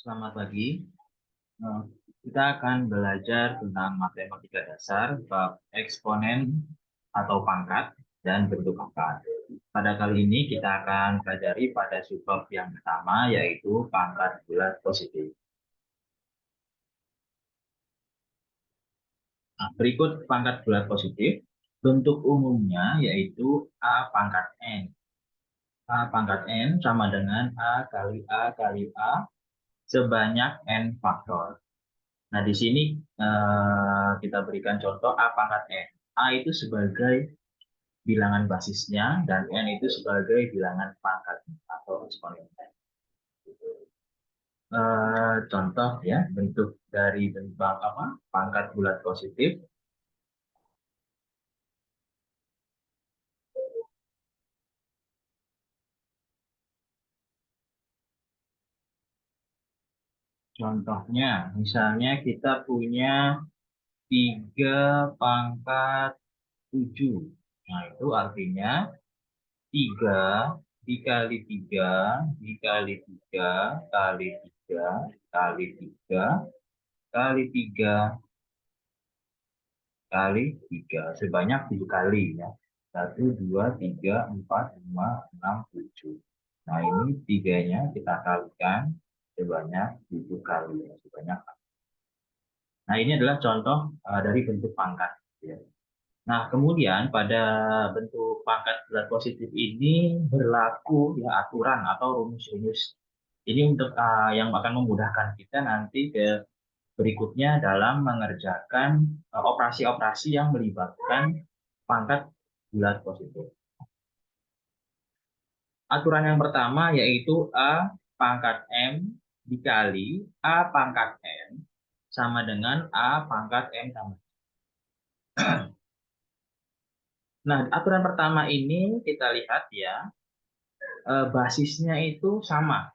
Selamat pagi. Eh, Kita akan belajar tentang matematika dasar, bab eksponen atau pangkat dan bentuk pangkat. Pada kali ini kita akan pelajari pada subbab yang pertama, yaitu pangkat bulat positif. Nah, berikut pangkat bulat positif. Bentuk umumnya yaitu A pangkat N. A pangkat N sama dengan A kali A sebanyak N faktor. Nah, di sini kita berikan contoh A pangkat N. A itu sebagai bilangan basisnya dan N itu sebagai bilangan pangkatnya atau eksponen. Contoh ya, bentuk dari bentuk apa? Pangkat bulat positif. Contohnya, misalnya kita punya 3 pangkat 7. Nah, itu artinya 3 dikali 3 dikali 3 kali 3 kali 3 kali 3 kali 3 sebanyak 7 kali ya. 1, 2, 3, 4, 5, 6, 7. Nah, ini tiganya kita kalikan sebanyak 7 kali ya, sebanyak. Nah, ini adalah contoh dari bentuk pangkat ya. Nah, kemudian pada bentuk pangkat bulat positif ini berlaku ya aturan atau rumus-rumus. Ini untuk yang akan memudahkan kita nanti ke berikutnya dalam mengerjakan operasi-operasi yang melibatkan pangkat bulat positif. Aturan yang pertama yaitu A pangkat M dikali A pangkat N sama dengan A pangkat M tambah. Nah, aturan pertama ini kita lihat ya, basisnya itu sama.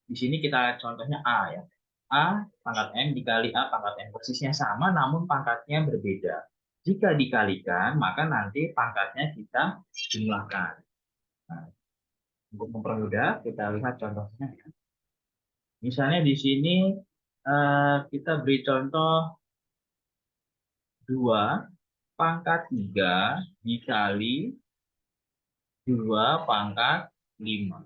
Di sini kita contohnya A ya. A pangkat M dikali A pangkat N. Posisinya sama namun pangkatnya berbeda. Jika dikalikan, maka nanti pangkatnya kita jumlahkan. Nah, untuk mempermudah, kita lihat contohnya ya. Misalnya di sini kita beri contoh 2 pangkat 3 dikali 2 pangkat 5.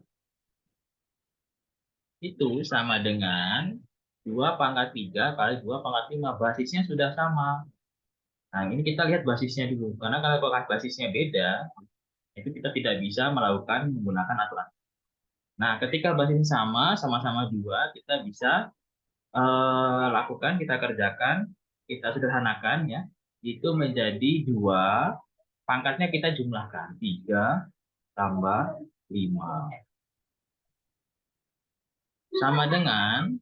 Itu sama dengan 2 pangkat 3 kali 2 pangkat 5. Basisnya sudah sama. Nah, ini kita lihat basisnya dulu. Karena kalau basisnya beda, itu kita tidak bisa melakukan menggunakan aturan. Nah, ketika basisnya sama, sama-sama 2, kita bisa lakukan, kita kerjakan, kita sederhanakan ya. Itu menjadi 2, pangkatnya kita jumlahkan. 3 tambah 5. Sama dengan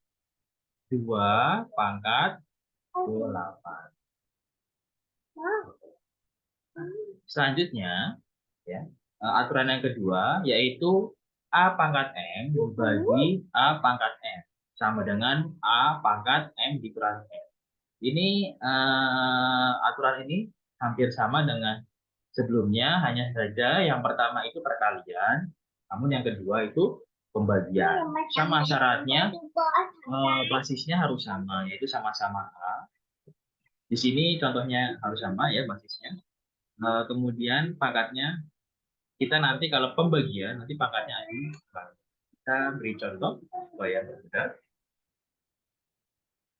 2 pangkat 8. Selanjutnya, ya, aturan yang kedua yaitu A pangkat M dibagi A pangkat M sama dengan A pangkat M dikurangi M. Ini aturan ini hampir sama dengan sebelumnya, hanya saja yang pertama itu perkalian, namun yang kedua itu pembagian. Sama syaratnya, basisnya harus sama, yaitu sama-sama A. Di sini contohnya harus sama ya basisnya. Kemudian pangkatnya kita nanti kalau pembagian nanti pangkatnya I. Kita beri contoh supaya mudah.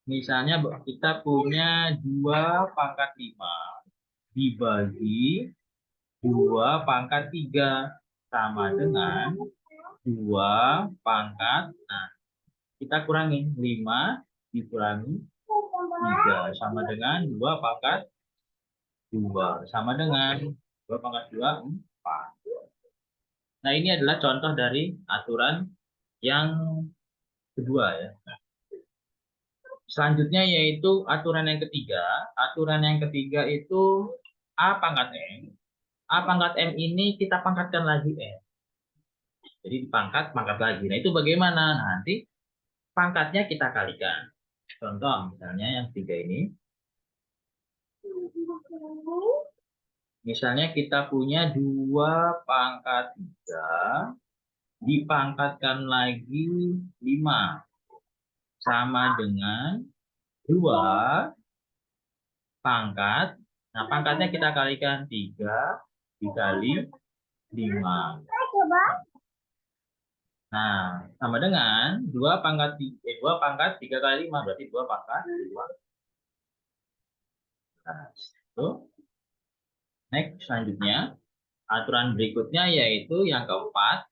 Misalnya kita punya 2 pangkat 5 dibagi 2 pangkat 3 sama dengan 2 pangkat. Nah, kita kurangi 5 dikurangi 3 sama dengan 2 pangkat 2 sama dengan 2 pangkat 2 4. Nah, ini adalah contoh dari aturan yang kedua ya. Selanjutnya yaitu aturan yang ketiga. Aturan yang ketiga itu A pangkat M. A pangkat M ini kita pangkatkan lagi M. Jadi dipangkat, pangkat lagi. Nah, itu bagaimana? Nah, nanti pangkatnya kita kalikan. Contoh misalnya yang tiga ini. Misalnya kita punya 2 pangkat 3 dipangkatkan lagi 5 sama dengan 2 pangkat. Nah, pangkatnya kita kalikan 3 dikali 5. Nah, sama dengan 2 pangkat 3 kali 5 berarti 2 pangkat 2. Nah, itu. Next, selanjutnya, aturan berikutnya yaitu yang keempat,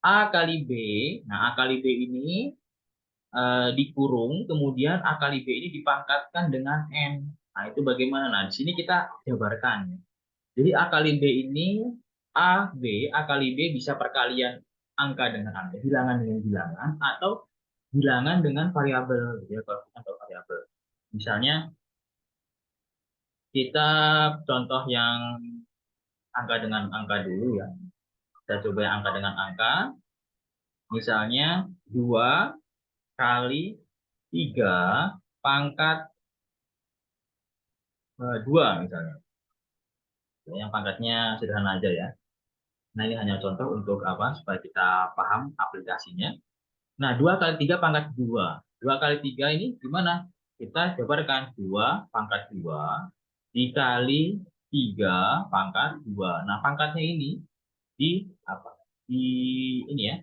A kali B. Nah, A kali B ini dikurung, kemudian A kali B ini dipangkatkan dengan N. Nah, itu bagaimana? Nah, di sini kita jabarkan. Jadi A kali B ini, A kali B bisa perkalian angka dengan angka, bilangan dengan bilangan, atau bilangan dengan variabel, ya, atau variabel. Misalnya, kita contoh yang angka dengan angka dulu ya. Kita coba yang angka dengan angka. Misalnya 2 kali 3 pangkat 2 misalnya. Yang pangkatnya sederhana aja ya. Nah, ini hanya contoh untuk apa? Supaya kita paham aplikasinya. Nah, 2 kali 3 pangkat 2. 2 kali 3 ini gimana? Kita jabarkan 2 pangkat 2 dikali 3 pangkat 2. Nah, pangkatnya ini di apa? Di ini ya,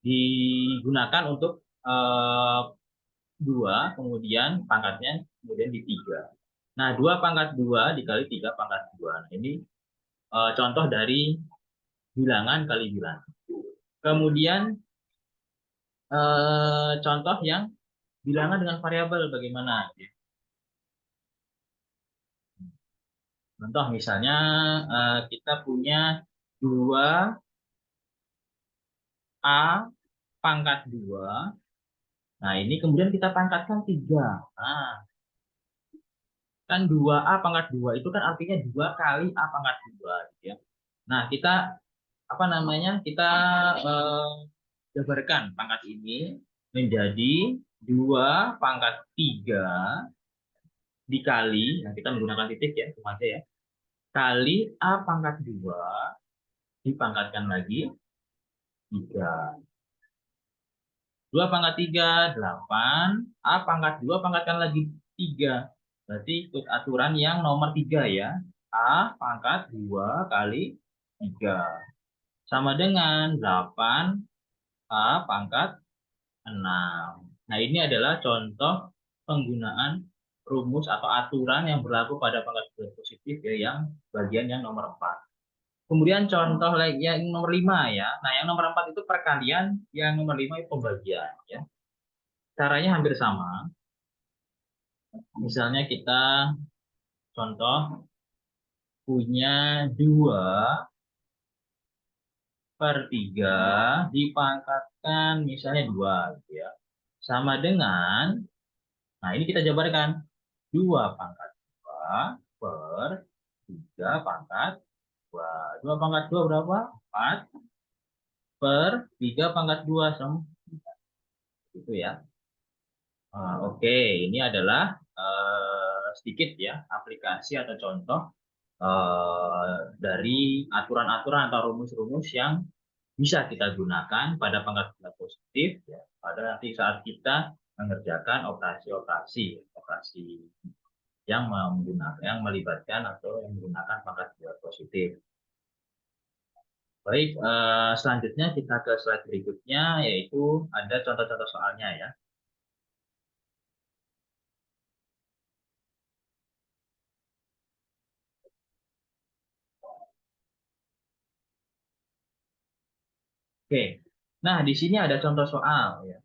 digunakan untuk 2, kemudian pangkatnya kemudian di 3. Nah, 2 pangkat 2 dikali 3 pangkat 2. Nah, ini contoh dari bilangan kali bilangan. Kemudian contoh yang bilangan dengan variabel bagaimana? Contoh misalnya kita punya 2A pangkat 2. Nah, ini kemudian kita pangkatkan 3. Nah, kan 2A pangkat 2 itu kan artinya 2 kali A pangkat 2. Gitu ya. Nah, kita apa namanya? Kita eh, jabarkan pangkat ini menjadi 2 pangkat 3 dikali, nah kita menggunakan titik ya, sama aja ya, kali A pangkat 2 dipangkatkan lagi 3. 2 pangkat 3, 8. A pangkat 2 pangkatkan lagi 3. Berarti ikut aturan yang nomor 3 ya. A pangkat 2 kali 3. Sama dengan 8 A pangkat 6. Nah, ini adalah contoh penggunaan rumus atau aturan yang berlaku pada pangkat bulat positif ya, yang bagian yang nomor 4. Kemudian contoh lagi yang nomor 5 ya. Nah, yang nomor 4 itu perkalian, yang nomor 5 itu pembagian ya. Caranya hampir sama. Misalnya kita contoh punya 2/3 dipangkatkan misalnya 2 gitu ya. Sama dengan, nah ini kita jabarkan, 2 pangkat 2 per 3 pangkat 2. 2 pangkat 2 berapa? 4 per 3 pangkat 2 sama. Itu ya. Oke, ini adalah sedikit ya aplikasi atau contoh dari aturan-aturan atau rumus-rumus yang bisa kita gunakan pada pangkat bulat positif ya, pada nanti saat kita mengerjakan operasi yang melibatkan atau yang menggunakan pangkat bulat positif. Baik, selanjutnya kita ke slide berikutnya, yaitu ada contoh-contoh soalnya ya. Oke, nah di sini ada contoh soal ya.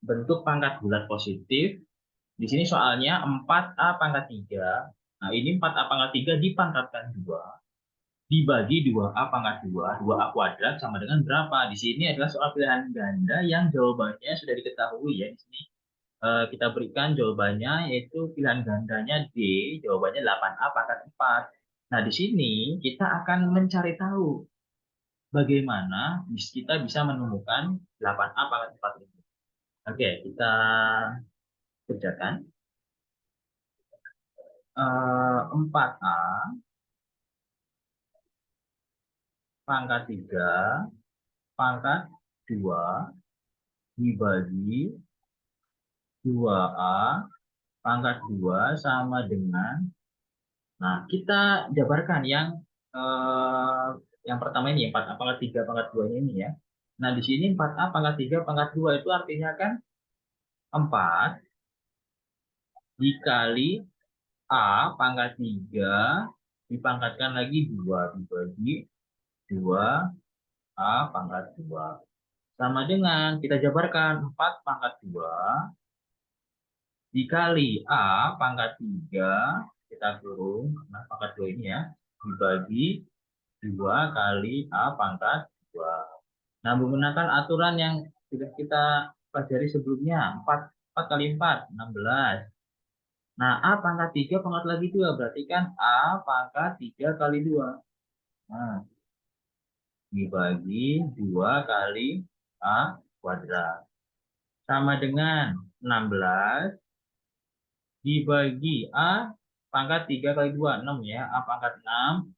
Bentuk pangkat bulat positif. Di sini soalnya 4A pangkat 3. Nah, ini 4A pangkat 3 dipangkatkan 2 dibagi 2A pangkat 2, 2A kuadrat sama dengan berapa? Di sini adalah soal pilihan ganda yang jawabannya sudah diketahui ya. Di sini kita berikan jawabannya, yaitu pilihan gandanya D, jawabannya 8A pangkat 4. Nah, di sini kita akan mencari tahu bagaimana kita bisa menemukan 8A pangkat 4 ini. Oke, kita kerjakan. 4A pangkat 3 pangkat 2 dibagi 2A pangkat 2 sama dengan, nah kita jabarkan yang pertama ini 4A pangkat 3 pangkat 2 ini ya. Nah di sini 4A pangkat 3 pangkat 2 itu artinya kan 4 dikali A pangkat 3 dipangkatkan lagi 2 dibagi 2 A pangkat 2. Sama dengan kita jabarkan 4 pangkat 2 dikali A pangkat 3, kita kurung, nah pangkat 2 ini ya, dibagi 2 kali A pangkat 2. Nah, menggunakan aturan yang sudah kita pelajari sebelumnya, 4 kali 4, 16. Nah, A pangkat 3 pangkat lagi 2, berarti kan A pangkat 3 kali 2. Nah, dibagi 2 kali A kuadrat. Sama dengan 16 dibagi A pangkat 3 kali 2, 6 ya. A pangkat 6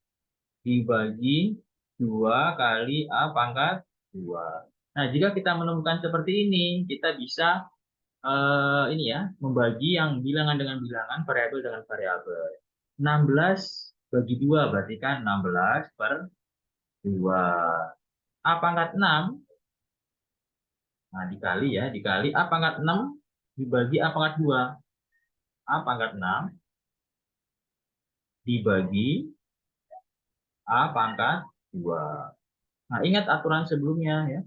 dibagi 2 kali A pangkat 2. Nah, jika kita menemukan seperti ini, kita bisa ini ya, membagi yang bilangan dengan bilangan, variabel dengan variabel. 16 bagi 2 berarti kan 16 per 2. A pangkat 6, nah dikali A pangkat 6 dibagi A pangkat 2. A pangkat 6 dibagi A pangkat 2. Nah, ingat aturan sebelumnya ya.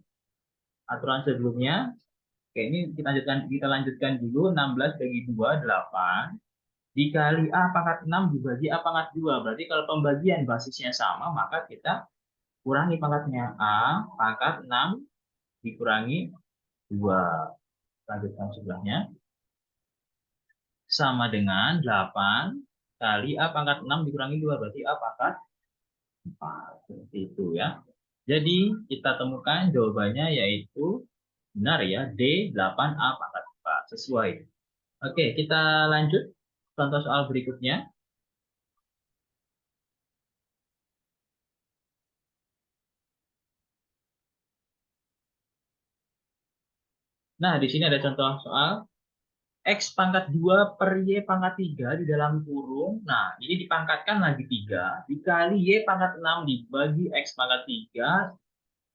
Aturan sebelumnya, oke ini kita lanjutkan dulu. 16 bagi 2, 8. Dikali A pangkat 6 dibagi A pangkat 2. Berarti kalau pembagian basisnya sama, maka kita kurangi pangkatnya. A pangkat 6 dikurangi 2. Lanjutkan sebelahnya. Sama dengan 8 kali A pangkat 6 dikurangi 2. Berarti A pangkat 4. Seperti itu ya. Jadi kita temukan jawabannya yaitu benar ya, D 8A pangkat 4. Sesuai. Oke, kita lanjut. Contoh soal berikutnya. Nah, di sini ada contoh soal X pangkat 2 per Y pangkat 3 di dalam kurung. Nah, ini dipangkatkan lagi 3 dikali Y pangkat 6 dibagi X pangkat 3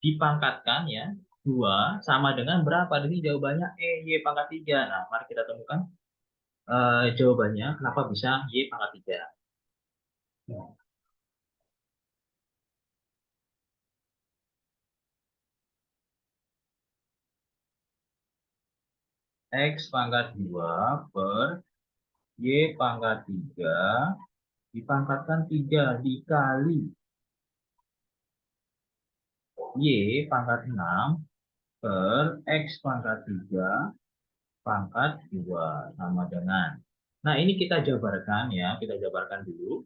dipangkatkan ya 2 sama dengan berapa? Ini jawabannya Y pangkat 3. Nah, mari kita temukan jawabannya kenapa bisa Y pangkat 3. X pangkat 2 per Y pangkat 3 dipangkatkan 3 dikali Y pangkat 6 per X pangkat 3 pangkat 2 sama dengan. Nah, ini kita jabarkan ya, kita jabarkan dulu.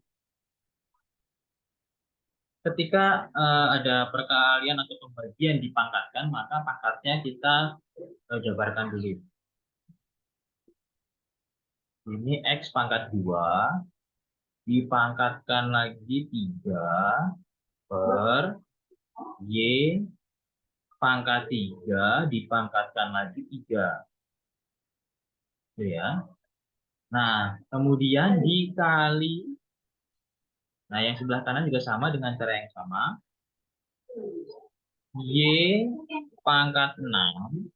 Ketika ada perkalian atau pembagian dipangkatkan, maka pangkatnya kita jabarkan dulu. Ini X pangkat 2 dipangkatkan lagi 3 per Y pangkat 3 dipangkatkan lagi 3. Gitu ya. Nah, kemudian dikali. Nah, yang sebelah kanan juga sama dengan cara yang sama. Y pangkat 6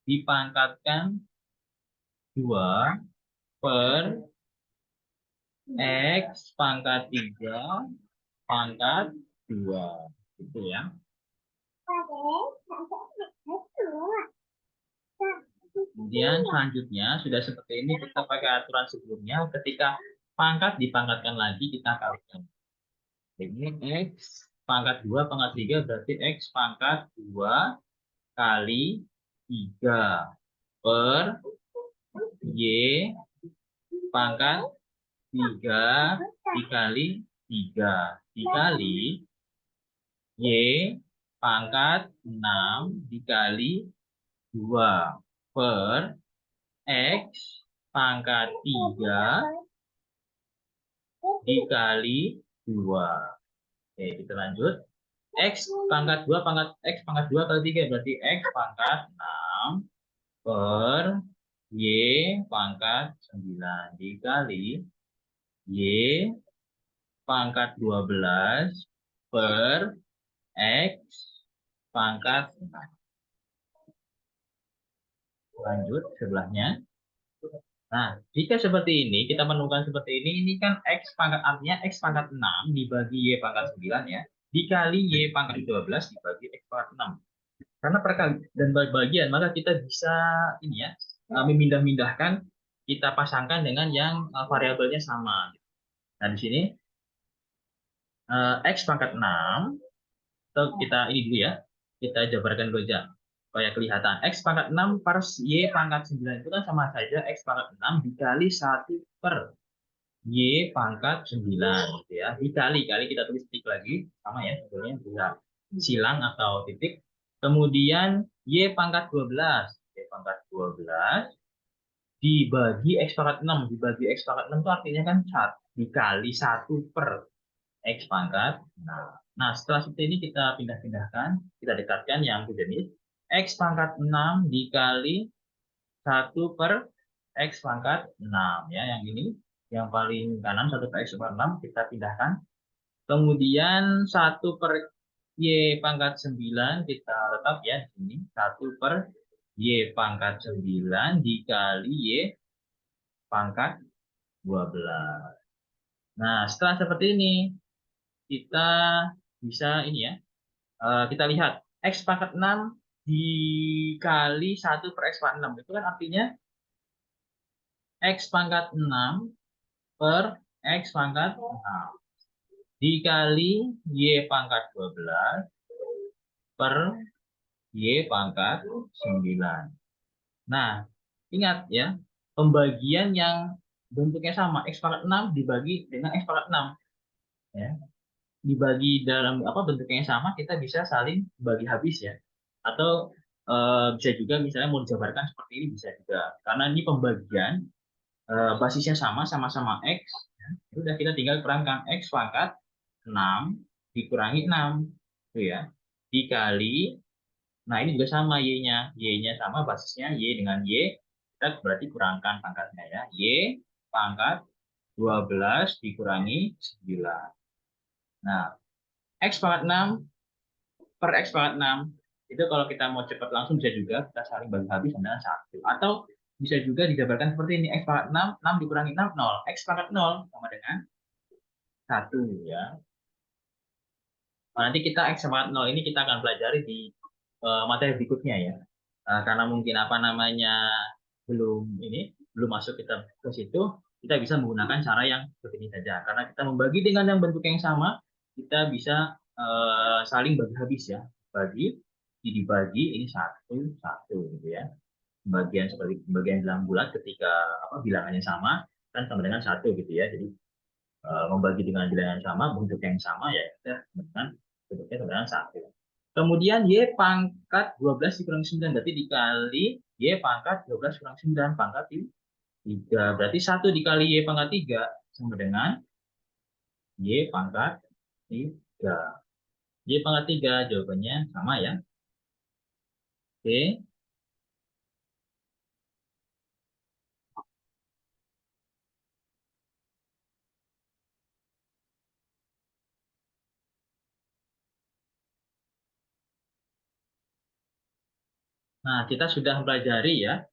dipangkatkan 2 per X pangkat 3 pangkat 2. Gitu ya. Kemudian selanjutnya sudah seperti ini kita pakai aturan sebelumnya. Ketika pangkat dipangkatkan lagi kita kalikan. Ini X pangkat 2 pangkat 3 berarti X pangkat 2 kali 3 per Y pangkat 3 dikali 3 dikali Y pangkat 6 dikali 2 per X pangkat 3 dikali 2. Oke, kita lanjut. X pangkat 2 pangkat X pangkat 2 kali 3 berarti X pangkat 6 per Y pangkat 9 dikali Y pangkat 12 per X pangkat 6. Lanjut sebelahnya. Nah, jika seperti ini, kita menemukan seperti ini kan X pangkat, artinya X pangkat 6 dibagi Y pangkat 9 ya, dikali Y pangkat 12 dibagi X pangkat 6. Karena perkali dan bagian, maka kita bisa ini ya, memindah-mindahkan, kita pasangkan dengan yang variabelnya sama. Nah, di sini X pangkat 6, atau kita ini dulu ya, kita jabarkan dulu aja supaya kelihatan. X pangkat 6 per Y pangkat 9 itu kan sama saja X pangkat 6 dikali 1 per Y pangkat 9 gitu ya. Dikali, kali kita tulis titik lagi, sama ya sebetulnya, bisa silang atau titik. Kemudian Y pangkat 12. Y pangkat 12 dibagi X pangkat 6. Dibagi X pangkat 6 itu artinya kan 1 dikali 1 per X pangkat. Nah, setelah seperti ini kita pindah-pindahkan, kita dekatkan yang sejenis. X pangkat 6 dikali 1 per X pangkat 6. Ya, yang ini, yang paling kanan 1 per X pangkat 6, kita pindahkan. Kemudian 1 per Y pangkat 9, kita tetap ya di sini. 1 per Y pangkat 9 dikali Y pangkat 12. Nah, setelah seperti ini, kita bisa ini ya, kita lihat X pangkat 6 dikali 1 per X pangkat 6. Itu kan artinya X pangkat 6 per X pangkat 6 dikali Y pangkat 12 per Y pangkat 9. Nah, ingat ya, pembagian yang bentuknya sama, X pangkat 6 dibagi dengan X pangkat 6. Ya. Dibagi dalam apa bentuknya yang sama, kita bisa saling bagi habis ya. Atau bisa juga misalnya mau dijabarkan seperti ini, bisa juga. Karena ini pembagian basisnya sama-sama X. Ya. Udah kita tinggal kurangkan X pangkat 6 dikurangi 6. Itu ya. Dikali, nah ini juga sama Y-nya. Y-nya sama, basisnya Y dengan Y. Kita berarti kurangkan pangkatnya ya. Y pangkat 12 dikurangi 9. Nah, X pangkat 6 per X pangkat 6. Itu kalau kita mau cepat langsung bisa juga kita saling bagi habis dengan 1. Atau bisa juga dijabarkan seperti ini. X pangkat 6, 6 dikurangi 6, 0. X pangkat 0 sama dengan 1 ya. Nah, nanti kita X pangkat 0 ini kita akan pelajari di materi berikutnya ya. Karena mungkin apa namanya belum masuk kita ke situ, kita bisa menggunakan cara yang seperti ini saja. Karena kita membagi dengan yang bentuk yang sama, kita bisa saling bagi habis ya. Dibagi ini satu satu gitu ya. Bagian seperti bagian dalam bulat ketika bilangannya sama kan sama dengan satu gitu ya. Jadi membagi dengan bilangan sama, bentuk yang sama ya kita dengan bentuknya sama dengan satu. Kemudian Y pangkat 12 dikurangi 9 berarti dikali Y pangkat 12 kurang 9 pangkat 3. Berarti 1 dikali Y pangkat 3 sama dengan Y pangkat 3. Y pangkat 3 jawabannya sama ya. Oke. Nah, kita sudah mempelajari ya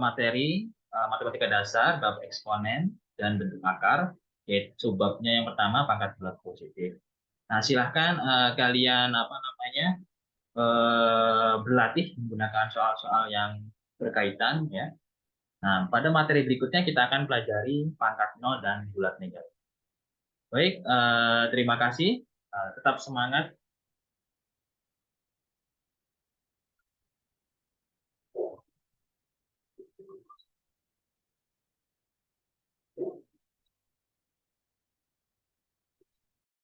materi matematika dasar, bab eksponen dan bentuk akar, yaitu babnya yang pertama pangkat bulat positif. Nah, silahkan kalian berlatih menggunakan soal-soal yang berkaitan ya. Nah, pada materi berikutnya kita akan pelajari pangkat nol dan bulat negatif. Baik, terima kasih. Tetap semangat.